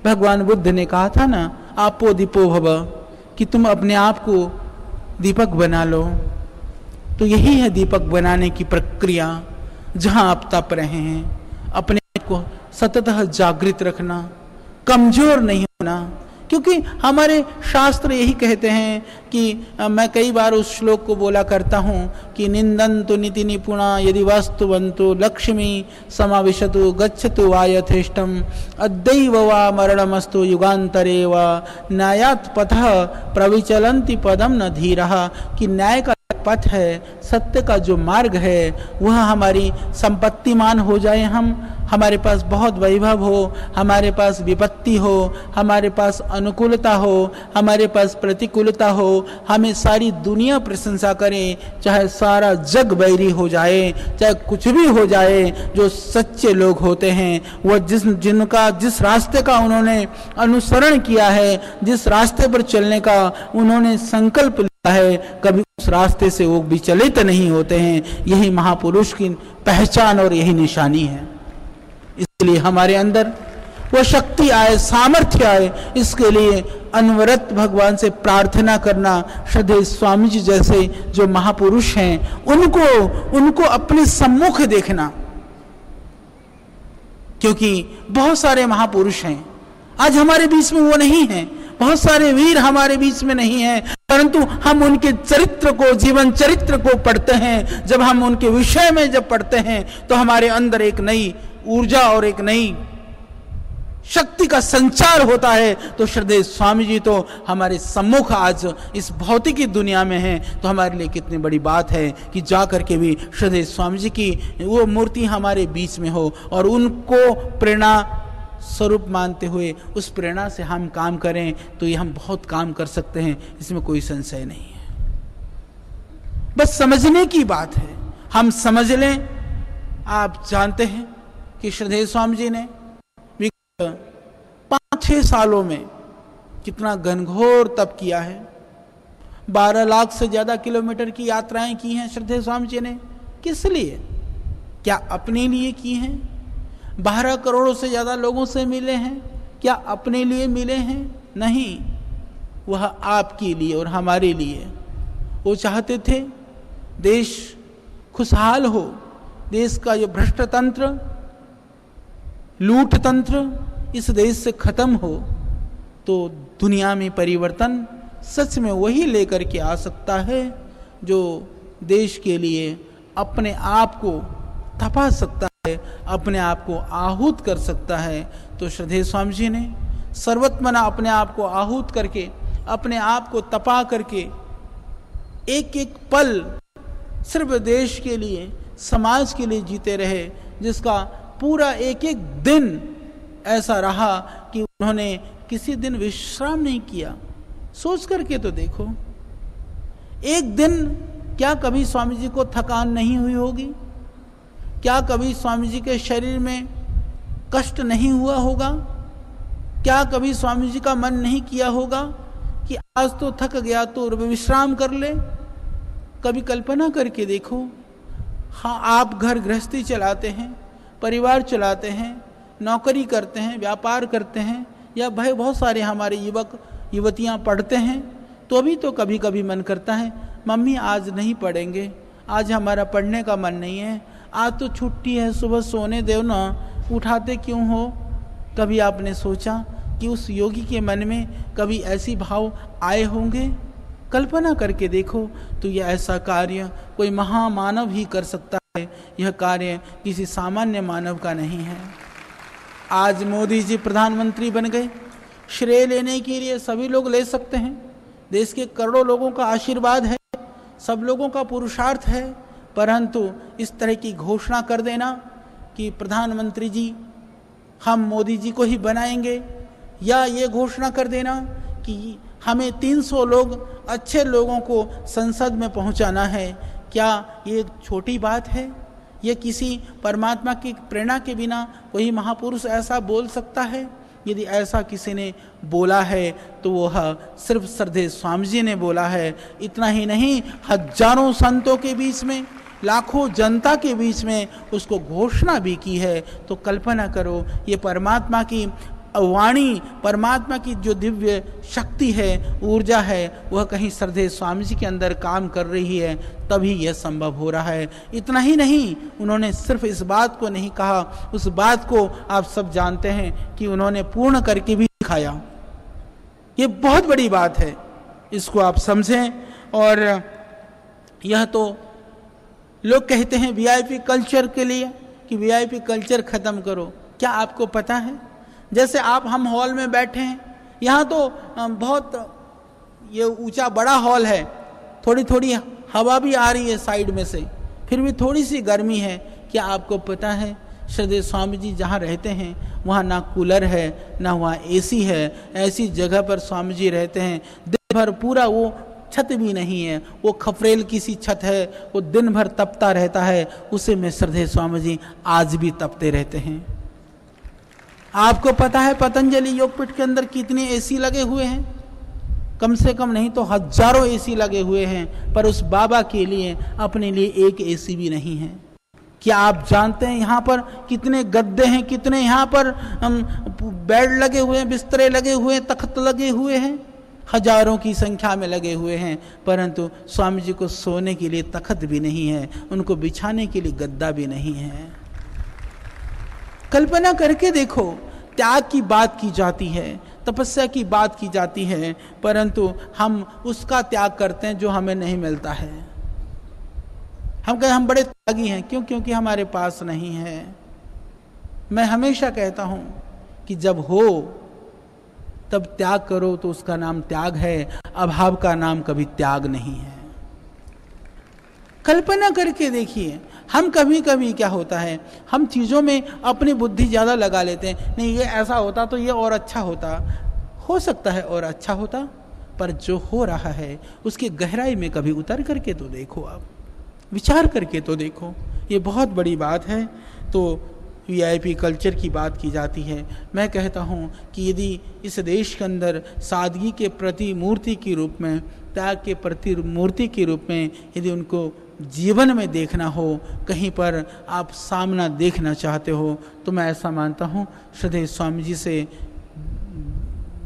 भगवान बुद्ध ने कहा था ना, आपो दीपो भव, कि तुम अपने आप को दीपक बना लो। तो यही है दीपक बनाने की प्रक्रिया। जहां आप तप रहे हैं, अपने आप को सततः जागृत रखना, कमजोर नहीं होना। क्योंकि हमारे शास्त्र यही कहते हैं कि मैं कई बार उस श्लोक को बोला करता हूँ कि निंदन्तु नीति निपुणा यदि वास्तुवन्तु लक्ष्मी समाविशतु गच्छतु वा यथेष्टम अद्यैव वा मरणमस्तु युगान्तरे वा न्यायात् पथः प्रविचलन्ति पदम न धीरः। कि न्याय का पथ है, सत्य का जो मार्ग है, वह हमारी संपत्तिमान हो जाए, हमारे पास बहुत वैभव हो, हमारे पास विपत्ति हो, हमारे पास अनुकूलता हो, हमारे पास प्रतिकूलता हो, हमें सारी दुनिया प्रशंसा करे, चाहे सारा जग बैरी हो जाए, चाहे कुछ भी हो जाए। जो सच्चे लोग होते हैं वह जिस रास्ते का उन्होंने अनुसरण किया है, जिस रास्ते पर चलने का उन्होंने संकल्प लिया है, कभी उस रास्ते से वो विचलित नहीं होते हैं। यही महापुरुष की पहचान और यही निशानी है। इसलिए हमारे अंदर वो शक्ति आए, सामर्थ्य आए, इसके लिए अनवरत भगवान से प्रार्थना करना। श्रद्धेय स्वामी जी जैसे जो महापुरुष हैं उनको अपने सम्मुख देखना। क्योंकि बहुत सारे महापुरुष हैं, आज हमारे बीच में वो नहीं है, बहुत सारे वीर हमारे बीच में नहीं है, परंतु हम उनके चरित्र को, जीवन चरित्र को पढ़ते हैं। जब हम उनके विषय में जब पढ़ते हैं तो हमारे अंदर एक नई ऊर्जा और एक नई शक्ति का संचार होता है। तो श्रद्धेय स्वामी जी तो हमारे सम्मुख आज इस भौतिकी दुनिया में हैं, तो हमारे लिए कितनी बड़ी बात है कि जा करके भी श्रद्धेय स्वामी जी की वो मूर्ति हमारे बीच में हो और उनको प्रेरणा स्वरूप मानते हुए उस प्रेरणा से हम काम करें, तो ये हम बहुत काम कर सकते हैं, इसमें कोई संशय नहीं है। बस समझने की बात है, हम समझ लें। आप जानते हैं कि श्रद्धेय स्वामी जी ने 5-6 सालों में कितना घनघोर तप किया है। 12 लाख से ज्यादा किलोमीटर की यात्राएं की हैं श्रद्धेय स्वामी जी ने। किस लिए? क्या अपने लिए की हैं? 12 करोड़ से ज्यादा लोगों से मिले हैं, क्या अपने लिए मिले हैं? नहीं, वह आपके लिए और हमारे लिए। वो चाहते थे देश खुशहाल हो, देश का ये भ्रष्ट तंत्र, लूट तंत्र इस देश से खत्म हो। तो दुनिया में परिवर्तन सच में वही लेकर के आ सकता है जो देश के लिए अपने आप को तपा सकता है, अपने आप को आहूत कर सकता है। तो श्रद्धेय स्वामी जी ने सर्वत्मना अपने आप को आहूत करके, अपने आप को तपा करके एक एक पल सिर्फ देश के लिए, समाज के लिए जीते रहे, जिसका पूरा एक एक दिन ऐसा रहा कि उन्होंने किसी दिन विश्राम नहीं किया। सोच करके तो देखो, एक दिन क्या कभी स्वामी जी को थकान नहीं हुई होगी? क्या कभी स्वामी जी के शरीर में कष्ट नहीं हुआ होगा? क्या कभी स्वामी जी का मन नहीं किया होगा कि आज तो थक गया तो विश्राम कर ले? कभी कल्पना करके देखो। हाँ, आप घर गृहस्थी चलाते हैं, परिवार चलाते हैं, नौकरी करते हैं, व्यापार करते हैं, या भाई बहुत सारे हमारे युवक युवतियाँ पढ़ते हैं, तो भी तो कभी कभी मन करता है मम्मी आज नहीं पढ़ेंगे, आज हमारा पढ़ने का मन नहीं है, आज तो छुट्टी है, सुबह सोने दो ना, उठाते क्यों हो? कभी आपने सोचा कि उस योगी के मन में कभी ऐसी भाव आए होंगे? कल्पना करके देखो। तो यह ऐसा कार्य कोई महामानव ही कर सकता है, यह कार्य किसी सामान्य मानव का नहीं है। आज मोदी जी प्रधानमंत्री बन गए, श्रेय लेने के लिए सभी लोग ले सकते हैं, देश के करोड़ों लोगों का आशीर्वाद है, सब लोगों का पुरुषार्थ है, परंतु इस तरह की घोषणा कर देना कि प्रधानमंत्री जी हम मोदी जी को ही बनाएंगे, या ये घोषणा कर देना कि हमें 300 लोग अच्छे लोगों को संसद में पहुंचाना है, क्या ये एक छोटी बात है? ये किसी परमात्मा की प्रेरणा के बिना कोई महापुरुष ऐसा बोल सकता है? यदि ऐसा किसी ने बोला है तो वह सिर्फ श्रद्धेय स्वामी जी ने बोला है। इतना ही नहीं, हजारों संतों के बीच में, लाखों जनता के बीच में उसको घोषणा भी की है। तो कल्पना करो, ये परमात्मा की वाणी, परमात्मा की जो दिव्य शक्ति है, ऊर्जा है, वह कहीं श्रद्धेय स्वामी जी के अंदर काम कर रही है, तभी यह संभव हो रहा है। इतना ही नहीं, उन्होंने सिर्फ इस बात को नहीं कहा, उस बात को आप सब जानते हैं कि उन्होंने पूर्ण करके भी दिखाया। ये बहुत बड़ी बात है, इसको आप समझें। और यह तो लोग कहते हैं वीआईपी कल्चर के लिए कि वीआईपी कल्चर खत्म करो। क्या आपको पता है, जैसे हम हॉल में बैठे हैं, यहाँ तो बहुत ये ऊंचा बड़ा हॉल है, थोड़ी थोड़ी हवा भी आ रही है साइड में से, फिर भी थोड़ी सी गर्मी है। क्या आपको पता है श्रद्धेय स्वामी जी जहाँ रहते हैं वहाँ ना कूलर है, ना वहाँ एसी है। ऐसी जगह पर स्वामी जी रहते हैं, दिन भर पूरा वो छत भी नहीं है, वो खफरेल की सी छत है, वो दिन भर तपता रहता है, उसे में श्रद्धेय स्वामी जी आज भी तपते रहते हैं। आपको पता है पतंजलि योगपीठ के अंदर कितने एसी लगे हुए हैं? कम से कम नहीं तो हजारों एसी लगे हुए हैं, पर उस बाबा के लिए अपने लिए एक एसी भी नहीं है। क्या आप जानते हैं यहाँ पर कितने गद्दे हैं, कितने यहाँ पर बेड लगे हुए हैं, बिस्तरे लगे हुए हैं, तख्त लगे हुए हैं, हजारों की संख्या में लगे हुए हैं, परंतु स्वामी जी को सोने के लिए तख्त भी नहीं है, उनको बिछाने के लिए गद्दा भी नहीं है। कल्पना करके देखो, त्याग की बात की जाती है, तपस्या की बात की जाती है, परंतु हम उसका त्याग करते हैं जो हमें नहीं मिलता है। हम कहें हम बड़े त्यागी हैं, क्यों? क्योंकि हमारे पास नहीं है। मैं हमेशा कहता हूं कि जब हो तब त्याग करो तो उसका नाम त्याग है, अभाव का नाम कभी त्याग नहीं है। कल्पना करके देखिए, हम कभी कभी क्या होता है, हम चीज़ों में अपनी बुद्धि ज़्यादा लगा लेते हैं। नहीं, ये ऐसा होता तो ये और अच्छा होता, हो सकता है और अच्छा होता, पर जो हो रहा है उसकी गहराई में कभी उतर करके तो देखो, आप विचार करके तो देखो। ये बहुत बड़ी बात है। तो वीआईपी कल्चर की बात की जाती है। मैं कहता हूँ कि यदि इस देश के अंदर सादगी के प्रति मूर्ति के रूप में, त्याग के प्रति मूर्ति के रूप में यदि उनको जीवन में देखना हो, कहीं पर आप सामना देखना चाहते हो, तो मैं ऐसा मानता हूँ श्रद्धेय स्वामी जी से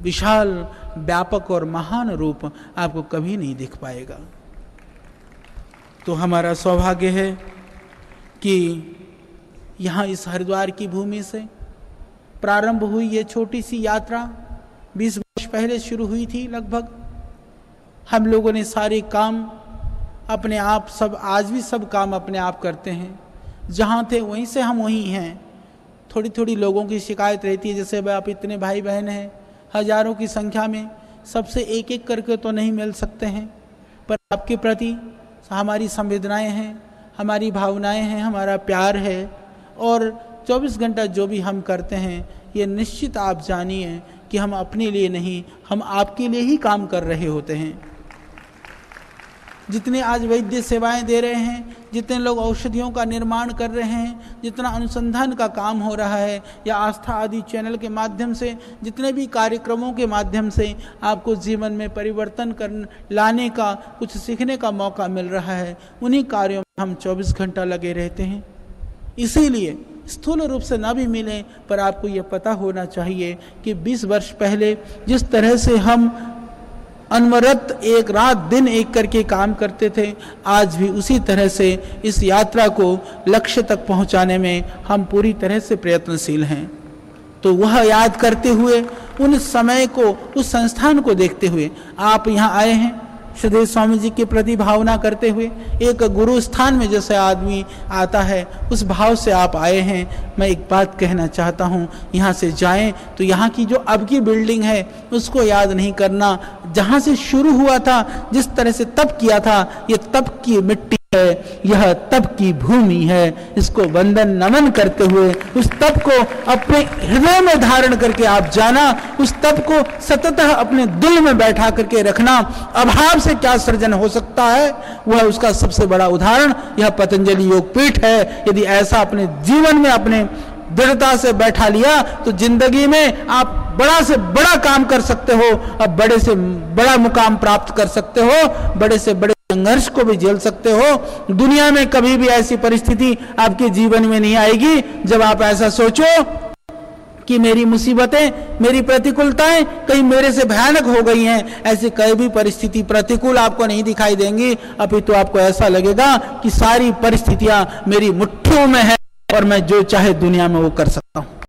विशाल, व्यापक और महान रूप आपको कभी नहीं दिख पाएगा। तो हमारा सौभाग्य है कि यहाँ इस हरिद्वार की भूमि से प्रारंभ हुई ये छोटी सी यात्रा 20 वर्ष पहले शुरू हुई थी लगभग। हम लोगों ने सारे काम अपने आप, सब आज भी सब काम अपने आप करते हैं। जहाँ थे वहीं से हम वहीं हैं। थोड़ी थोड़ी लोगों की शिकायत रहती है, जैसे आप इतने भाई बहन हैं हजारों की संख्या में, सबसे एक एक करके तो नहीं मिल सकते हैं, पर आपके प्रति हमारी संवेदनाएं हैं, हमारी भावनाएं हैं, हमारा प्यार है। और 24 घंटा जो भी हम करते हैं, ये निश्चित आप जानिए कि हम अपने लिए नहीं, हम आपके लिए ही काम कर रहे होते हैं। जितने आज वैद्य सेवाएं दे रहे हैं, जितने लोग औषधियों का निर्माण कर रहे हैं, जितना अनुसंधान का काम हो रहा है, या आस्था आदि चैनल के माध्यम से, जितने भी कार्यक्रमों के माध्यम से आपको जीवन में परिवर्तन लाने का, कुछ सीखने का मौका मिल रहा है, उन्हीं कार्यों में हम 24 घंटा लगे रहते हैं। इसीलिए स्थूल रूप से ना भी मिले, पर आपको ये पता होना चाहिए कि 20 वर्ष पहले जिस तरह से हम अनवरत एक रात दिन एक करके काम करते थे, आज भी उसी तरह से इस यात्रा को लक्ष्य तक पहुंचाने में हम पूरी तरह से प्रयत्नशील हैं। तो वह याद करते हुए, उन समय को, उस संस्थान को देखते हुए आप यहाँ आए हैं, श्रद्धेय स्वामी जी के प्रति भावना करते हुए, एक गुरु स्थान में जैसे आदमी आता है उस भाव से आप आए हैं। मैं एक बात कहना चाहता हूँ, यहाँ से जाएं तो यहाँ की जो अब की बिल्डिंग है उसको याद नहीं करना, जहाँ से शुरू हुआ था, जिस तरह से तप किया था, ये तप की मिट्टी है, यह तप की भूमि है। इसको वंदन नमन करते हुए उस तप को अपने हृदय में धारण करके आप जाना, उस तप को सततः अपने दिल में बैठा करके रखना। अभाव से क्या सृजन हो सकता है, वह उसका सबसे बड़ा उदाहरण यह पतंजलि योगपीठ है। यदि ऐसा अपने जीवन में अपने दृढ़ता से बैठा लिया तो जिंदगी में आप बड़ा से बड़ा काम कर सकते हो, अब बड़े से बड़ा मुकाम प्राप्त कर सकते हो, बड़े से बड़े संघर्ष को भी झेल सकते हो। दुनिया में कभी भी ऐसी परिस्थिति आपके जीवन में नहीं आएगी जब आप ऐसा सोचो कि मेरी मुसीबतें, मेरी प्रतिकूलताएं कहीं मेरे से भयानक हो गई हैं। ऐसी कोई भी परिस्थिति प्रतिकूल आपको नहीं दिखाई देंगी, अपितु आपको ऐसा लगेगा कि सारी परिस्थितियां मेरी मुट्ठियों में है और मैं जो चाहे दुनिया में वो कर सकता हूं।